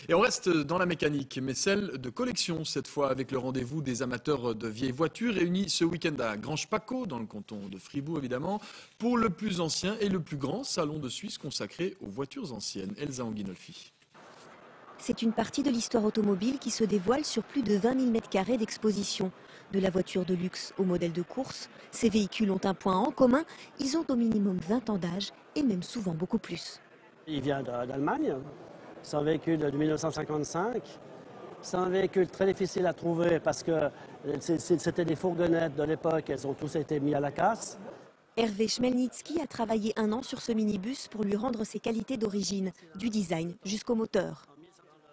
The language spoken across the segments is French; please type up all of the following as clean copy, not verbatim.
Et on reste dans la mécanique, mais celle de collection cette fois, avec le rendez-vous des amateurs de vieilles voitures réunis ce week-end à Granges-Paccot, dans le canton de Fribourg évidemment, pour le plus ancien et le plus grand salon de Suisse consacré aux voitures anciennes. Elsa Anguinolfi. C'est une partie de l'histoire automobile qui se dévoile sur plus de 20 000 m² d'exposition. De la voiture de luxe au modèle de course, ces véhicules ont un point en commun, ils ont au minimum 20 ans d'âge et même souvent beaucoup plus. Il vient d'Allemagne, c'est un véhicule de 1955. C'est un véhicule très difficile à trouver parce que c'était des fourgonnettes de l'époque, elles ont tous été mis à la casse. Hervé Chmelnitsky a travaillé 1 an sur ce minibus pour lui rendre ses qualités d'origine, du design jusqu'au moteur.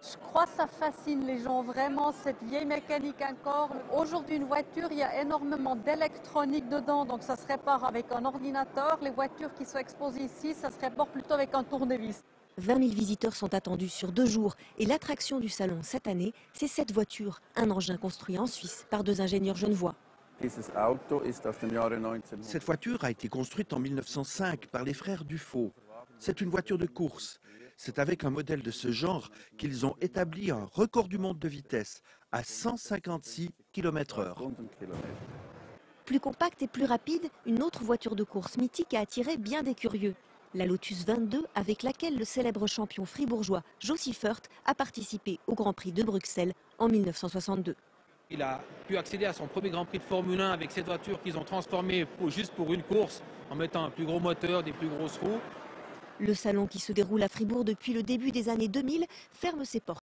Je crois que ça fascine les gens, vraiment, cette vieille mécanique encore. Aujourd'hui, une voiture, il y a énormément d'électronique dedans, donc ça se répare avec un ordinateur. Les voitures qui sont exposées ici, ça se répare plutôt avec un tournevis. 20 000 visiteurs sont attendus sur 2 jours et l'attraction du salon cette année, c'est cette voiture, un engin construit en Suisse par 2 ingénieurs genevois. Cette voiture a été construite en 1905 par les frères Dufaux. C'est une voiture de course. C'est avec un modèle de ce genre qu'ils ont établi un record du monde de vitesse à 156 km/h. Plus compacte et plus rapide, une autre voiture de course mythique a attiré bien des curieux. La Lotus 22, avec laquelle le célèbre champion fribourgeois Jo Siffert a participé au Grand Prix de Bruxelles en 1962. Il a pu accéder à son premier Grand Prix de Formule 1 avec cette voiture qu'ils ont transformée juste pour une course, en mettant un plus gros moteur, des plus grosses roues. Le salon qui se déroule à Fribourg depuis le début des années 2000 ferme ses portes.